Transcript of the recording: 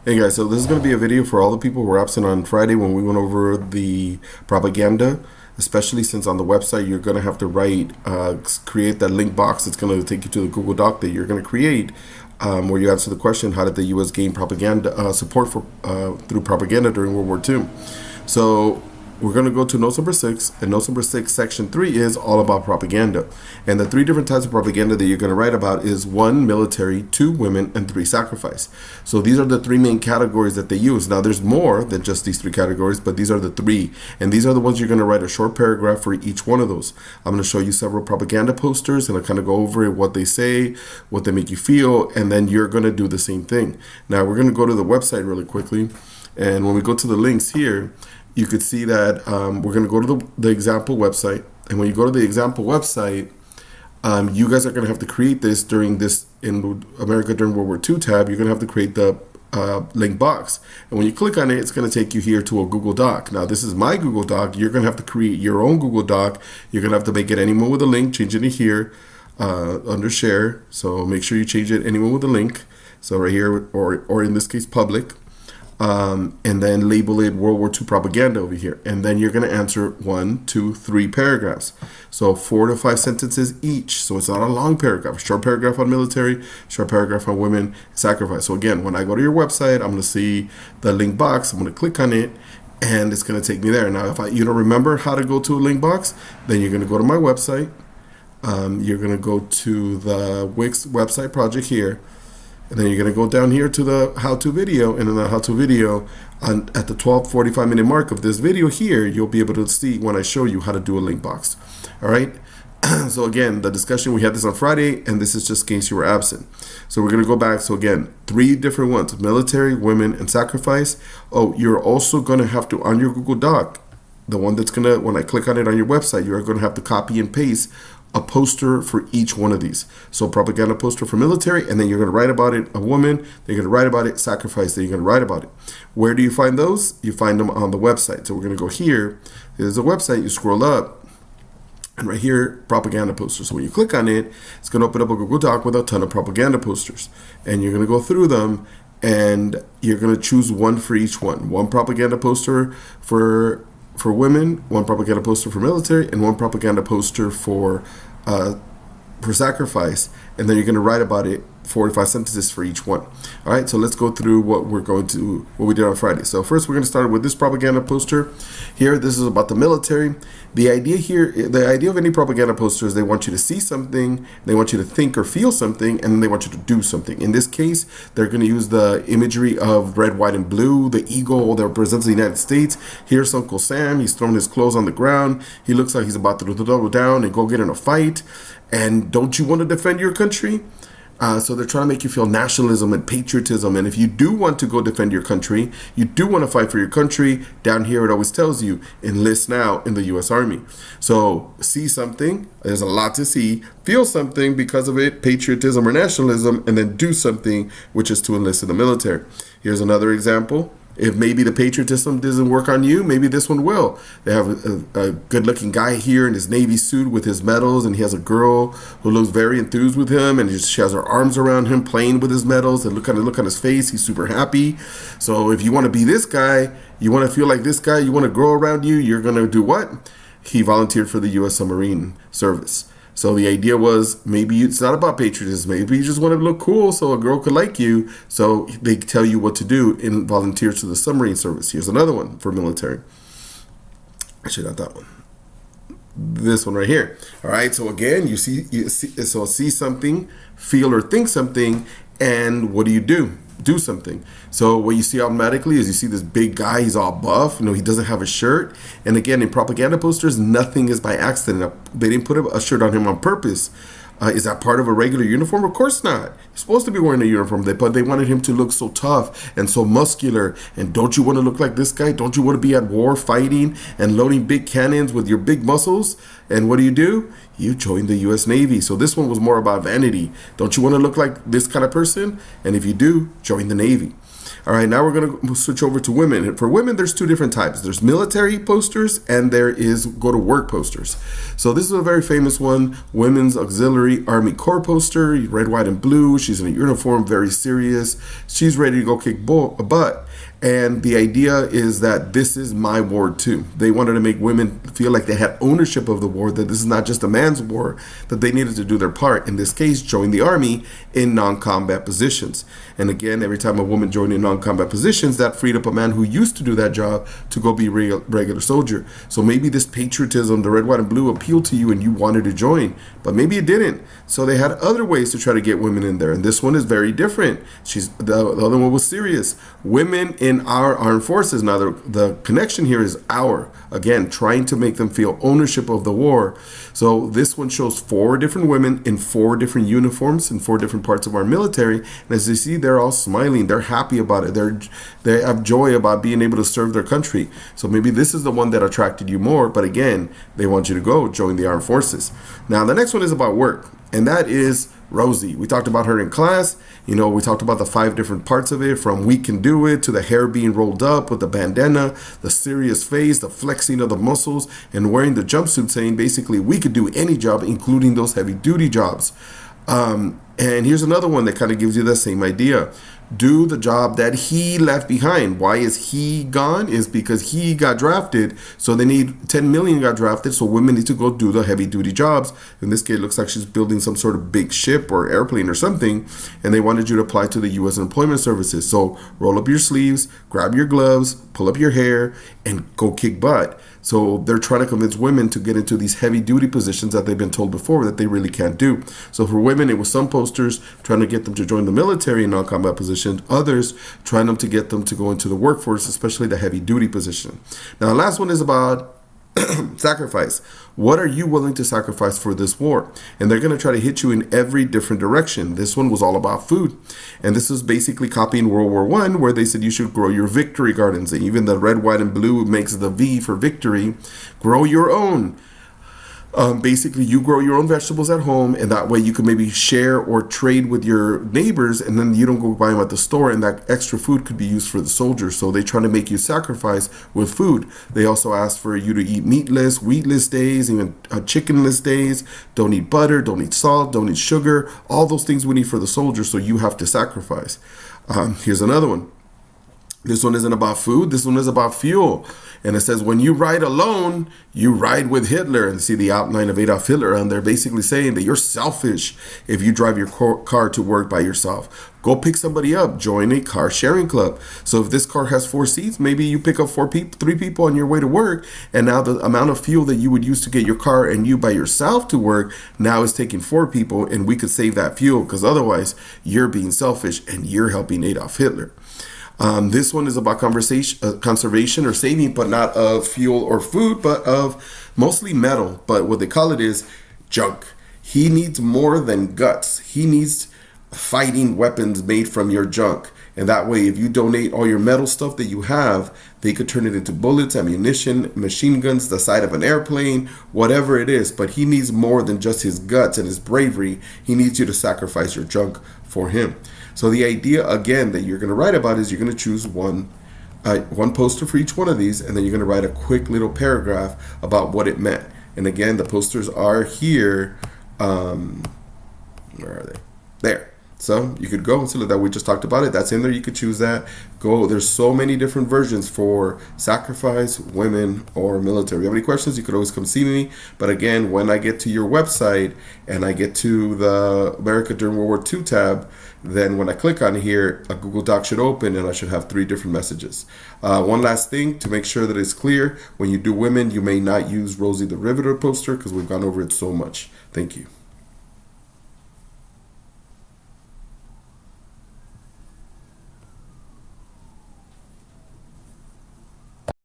Hey guys, so this is going to be a video for all the people who were absent on Friday when we went over the propaganda, especially since on the website you're going to have to create that link box that's going to take you to the Google Doc that you're going to create, where you answer the question, how did the U.S. gain propaganda support for through propaganda during World War II? So we're going to go to notes number 6, and notes number 6, section 3 is all about propaganda. And the 3 different types of propaganda that you're going to write about is 1, military, 2, women, and 3, sacrifice. So these are the 3 main categories that they use. Now there's more than just these 3 categories, but these are the 3. And these are the ones you're going to write a short paragraph for each one of those. I'm going to show you several propaganda posters, and I'll kind of go over what they say, what they make you feel, and then you're going to do the same thing. Now we're going to go to the website really quickly. And when we go to the links here, you could see that we're going to go to the example website. And when you go to the example website, you guys are going to have to create this during this in America during World War II tab. You're going to have to create the link box. And when you click on it, it's going to take you here to a Google Doc. Now, this is my Google Doc. You're going to have to create your own Google Doc. You're going to have to make it anyone with a link, change it in here under share. So make sure you change it anyone with a link. So right here, or in this case, public. And then label it World War II propaganda over here. And then you're going to answer 1, 2, 3 paragraphs. So 4 to 5 sentences each. So it's not a long paragraph. Short paragraph on military, short paragraph on women, sacrifice. So again, when I go to your website, I'm going to see the link box. I'm going to click on it, and it's going to take me there. Now, if you don't remember how to go to a link box, then you're going to go to my website. You're going to go to the Wix website project here. And then you're going to go down here to the how-to video, and in the how-to video, at the 12:45 minute mark of this video here, you'll be able to see when I show you how to do a link box. All right. So again, the discussion, we had this on Friday, and this is just in case you were absent. So we're going to go back. So again, 3 different ones: military, women, and sacrifice. Oh, you're also going to have to, on your Google Doc, the one that's going to, when I click on it on your website, you're going to have to copy and paste a poster for each one of these. So propaganda poster for military, and then you're going to write about it, a woman, then you're going to write about it, sacrifice, then you're going to write about it. Where do you find those? You find them on the website. So we're going to go here. There's a website. You scroll up, and right here, propaganda posters. So when you click on it, it's going to open up a Google Doc with a ton of propaganda posters. And you're going to go through them, and you're going to choose one for each one. One propaganda poster for women, one propaganda poster for military, and one propaganda poster for sacrifice, and then you're going to write about it, 4 to 5 sentences for each one. All right, so let's go through what we did on Friday. So first, we're going to start with this propaganda poster here. This is about the military. The idea of any propaganda poster is they want you to see something, they want you to think or feel something, and then they want you to do something. In this case, they're going to use the imagery of red, white, and blue, the eagle that represents the United States. Here's Uncle Sam. He's throwing his clothes on the ground. He looks like he's about to double down and go get in a fight. And don't you want to defend your country? So they're trying to make you feel nationalism and patriotism. And if you do want to go defend your country, you do want to fight for your country, down here it always tells you, enlist now in the U.S. Army. So see something, there's a lot to see, feel something because of it, patriotism or nationalism, and then do something, which is to enlist in the military. Here's another example. If maybe the patriotism doesn't work on you, maybe this one will. They have a good-looking guy here in his Navy suit with his medals, and he has a girl who looks very enthused with him, and she has her arms around him playing with his medals, and look on his face. He's super happy. So if you want to be this guy, you want to feel like this guy, you want to grow around you, you're going to do what? He volunteered for the U.S. Submarine Service. So the idea was maybe it's not about patriotism. Maybe you just want to look cool so a girl could like you. So they tell you what to do and volunteer to the submarine service. Here's another one for military. Actually, not that one. This one right here. All right. So again, you see something, feel or think something, and what do? Do something. So what you see automatically is you see this big guy, he's all buff, he doesn't have a shirt. And again, in propaganda posters, nothing is by accident. They didn't put a shirt on him on purpose. Is that part of a regular uniform? Of course not. He's supposed to be wearing a uniform, but they wanted him to look so tough and so muscular. And don't you want to look like this guy? Don't you want to be at war fighting and loading big cannons with your big muscles? And what do? You join the U.S. Navy. So this one was more about vanity. Don't you want to look like this kind of person? And if you do, join the Navy. All right, now we're going to switch over to women. And for women, there's two different types. There's military posters and there is go to work posters. So this is a very famous one, Women's Auxiliary Army Corps poster, red, white, and blue. She's in a uniform, very serious. She's ready to go kick butt. And the idea is that this is my war too. They wanted to make women feel like they had ownership of the war, that this is not just a man's war, that they needed to do their part. In this case, join the army in non-combat positions. And again, every time a woman joined in non-combat positions, that freed up a man who used to do that job to go be a regular soldier. So maybe this patriotism, the red, white, and blue appealed to you and you wanted to join, but maybe it didn't. So they had other ways to try to get women in there. And this one is very different. The other one was serious. Women in our armed forces. Now the connection here is again, trying to make them feel ownership of the war. So this one shows 4 different women in 4 different uniforms in 4 different parts of our military. And as you see, they're all smiling. They're happy about it. They have joy about being able to serve their country. So maybe this is the one that attracted you more. But again, they want you to go join the armed forces. Now, the next one is about work. And that is Rosie. We talked about her in class. We talked about the 5 different parts of it, from we can do it to the hair being rolled up with the bandana, the serious face, the flexing of the muscles, and wearing the jumpsuit, saying basically we could do any job, including those heavy duty jobs. And here's another one that kind of gives you the same idea. Do the job that he left behind. Why is he gone? Is because he got drafted. So they need 10 million got drafted. So women need to go do the heavy duty jobs. In this case, it looks like she's building some sort of big ship or airplane or something. And they wanted you to apply to the U.S. Employment Services. So roll up your sleeves, grab your gloves, pull up your hair, and go kick butt. So they're trying to convince women to get into these heavy duty positions that they've been told before that they really can't do. So for women, it was some posters trying to get them to join the military in non-combat positions, others trying to get them to go into the workforce, especially the heavy duty position. Now, the last one is about sacrifice. What are you willing to sacrifice for this war? And they're going to try to hit you in every different direction. This one was all about food. And this is basically copying World War I, where they said you should grow your victory gardens. And even the red, white, and blue makes the V for victory. Grow your own. Basically, you grow your own vegetables at home, and that way you can maybe share or trade with your neighbors, and then you don't go buy them at the store, and that extra food could be used for the soldiers. So they try to make you sacrifice with food. They also ask for you to eat meatless, wheatless days, even chickenless days. Don't eat butter, don't eat salt, don't eat sugar. All those things we need for the soldiers, so you have to sacrifice. Here's another one. This one isn't about food. This one is about fuel. And it says, when you ride alone, you ride with Hitler. And see the outline of Adolf Hitler. And they're basically saying that you're selfish if you drive your car to work by yourself. Go pick somebody up. Join a car sharing club. So if this car has 4 seats, maybe you pick up 3 people on your way to work. And now the amount of fuel that you would use to get your car and you by yourself to work now is taking 4 people. And we could save that fuel, because otherwise you're being selfish and you're helping Adolf Hitler. This one is about conservation or saving, but not of fuel or food, but of mostly metal. But what they call it is junk. He needs more than guts. He needs fighting weapons made from your junk. And that way, if you donate all your metal stuff that you have, they could turn it into bullets, ammunition, machine guns, the side of an airplane, whatever it is. But he needs more than just his guts and his bravery. He needs you to sacrifice your junk for him. So the idea, again, that you're going to write about is you're going to choose one poster for each one of these, and then you're going to write a quick little paragraph about what it meant. And again, the posters are here. Where are they? There. So you could go and see that we just talked about it. That's in there. You could choose that. Go. There's so many different versions for sacrifice, women, or military. If you have any questions, you could always come see me. But again, when I get to your website and I get to the America During World War II tab, then when I click on here, a Google Doc should open and I should have 3 different messages. One last thing to make sure that it's clear, when you do women, you may not use Rosie the Riveter poster because we've gone over it so much. Thank you.